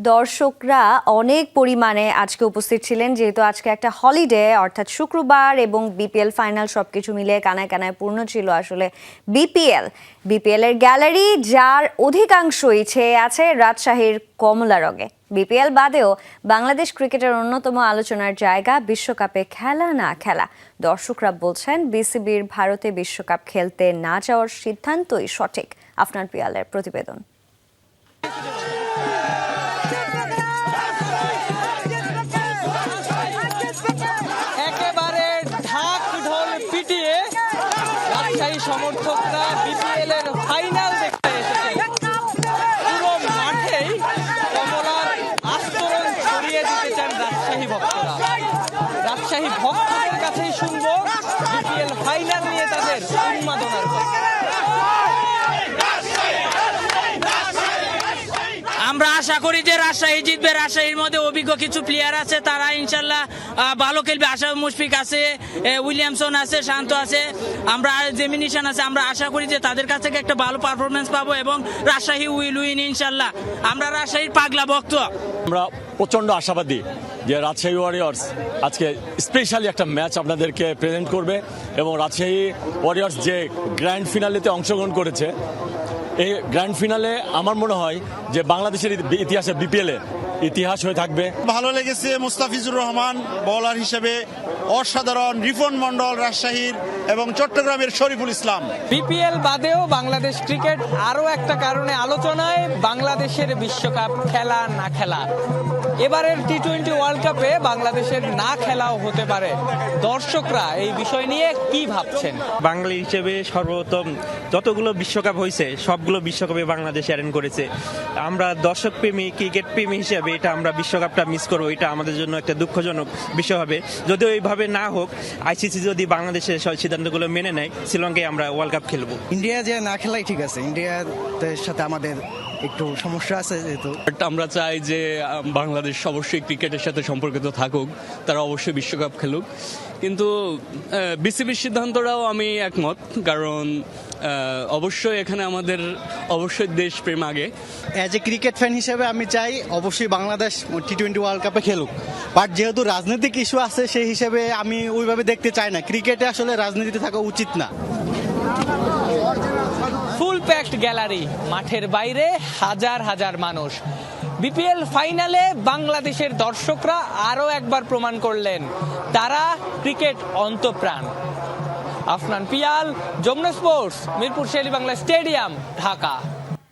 দর্শকরা অনেক পরিমাণে আজকে উপস্থিত ছিলেন, যেহেতু আজকে একটা হলিডে অর্থাৎ শুক্রবার এবং বিপিএল ফাইনাল সবকিছু মিলে কানায় কানায় পূর্ণ ছিল আসলে বিপিএল এর গ্যালারি, যার অধিকাংশই ছেয়ে আছে রাজশাহীর কমলা রঙে। বিপিএল বাদেও বাংলাদেশ ক্রিকেটের অন্যতম আলোচনার জায়গা বিশ্বকাপে খেলা না খেলা। দর্শকরা বলছেন বিসিবির ভারতে বিশ্বকাপ খেলতে না যাওয়ার সিদ্ধান্তই সঠিক। আফনান পিয়ালের প্রতিবেদন। একেবারে ঢাক ঢোল পিটিয়ে রাজশাহী সমর্থকরা বিপিএল এর ফাইনাল দেখতে এসেছে। পুরো মাঠেই কমলার আস্তরণ ছড়িয়ে দিতে চান রাজশাহী ভক্তরা। রাজশাহী ভক্তদের কাছেই শুনবো বিপিএল ফাইনাল নিয়ে তাদের উন্মাদনার কথা। আমরা আশা করি যে রাজশাহী জিতবে। রাজশাহীর মধ্যে অভিজ্ঞ কিছু প্লেয়ার আছে, তারা ইনশাল্লাহ ভালো খেলবে। আশা মুশফিক আছে, উইলিয়ামসন আছে, শান্ত আছে, আমরা জেমিনিশন আছে। আমরা আশা করি যে তাদের কাছ থেকে একটা ভালো পারফরমেন্স পাবো এবং রাজশাহী উইল উইন ইনশাল্লাহ। আমরা রাজশাহীর পাগলা ভক্ত। আমরা প্রচন্ড আশাবাদী যে রাজশাহী ওয়ারিয়র্স আজকে স্পেশালি একটা ম্যাচ আপনাদেরকে প্রেজেন্ট করবে এবং রাজশাহী ওয়ারিয়র্স যে গ্র্যান্ড ফিনালেতে অংশগ্রহণ করেছে, এই গ্র্যান্ড ফিনালে আমার মনে হয় যে বাংলাদেশের ইতিহাসে বিপিএল ইতিহাস হয়ে থাকবে। ভালো লেগেছে মুস্তাফিজুর রহমান বোলার হিসেবে অসাধারণ, রিফন মন্ডল রাজশাহীর এবং চট্টগ্রামের শরীফুল ইসলাম। বিপিএল বাদেও বাংলাদেশ ক্রিকেট আরো একটা কারণে আলোচনায়, বাংলাদেশের বিশ্বকাপ খেলা না খেলা। এবারের টি-20 ওয়ার্ল্ড কাপে বাংলাদেশের না খেলাও হতে পারে। দর্শকরা এই বিষয় নিয়ে কি ভাবছেন? বাঙালি হিসেবে সর্বপ্রথম যতগুলো বিশ্বকাপ হয়েছে সবগুলো বিশ্বকাপে বাংলাদেশ অ্যাটেন্ড করেছে। আমরা দর্শক প্রেমী, ক্রিকেট প্রেমী হিসেবে এটা আমরা বিশ্বকাপটা মিস করবো, এটা আমাদের জন্য একটা দুঃখজনক বিষয় হবে। যদিও এইভাবে না হোক, আইসিসি যদি বাংলাদেশের সিদ্ধান্তগুলো মেনে নেয়, শ্রীলঙ্কায় আমরা ওয়ার্ল্ড কাপ খেলবো। ইন্ডিয়া যে না খেলাই ঠিক আছে, ইন্ডিয়ার সাথে আমাদের একটু সমস্যা আছে যেহেতু। আমরা চাই যে বাংলাদেশ অবশ্যই ক্রিকেটের সাথে সম্পর্কিত থাকুক, তারা অবশ্যই বিশ্বকাপ খেলুক, কিন্তু বিসিবির সিদ্ধান্তটাও আমি একমত, কারণ অবশ্যই এখানে আমাদের অবশ্যই দেশপ্রেম আগে। অ্যাজ এ ক্রিকেট ফ্যান হিসেবে আমি চাই অবশ্যই বাংলাদেশ টি-20 ওয়ার্ল্ড কাপে খেলুক, বাট যেহেতু রাজনৈতিক ইস্যু আছে সেই হিসেবে আমি ওইভাবে দেখতে চাই না। ক্রিকেটে আসলে রাজনীতিতে থাকা উচিত না। ফুল প্যাকড গ্যালারি, মাঠের বাইরে হাজার হাজার মানুষ। বিপিএল ফাইনালে বাংলাদেশের দর্শকরা আরো একবার প্রমাণ করলেন তারা ক্রিকেট অন্তঃপ্রাণ। Afnan Piyal, Jamuna sports, Mirpur Sher-e-Bangla stadium, Dhaka.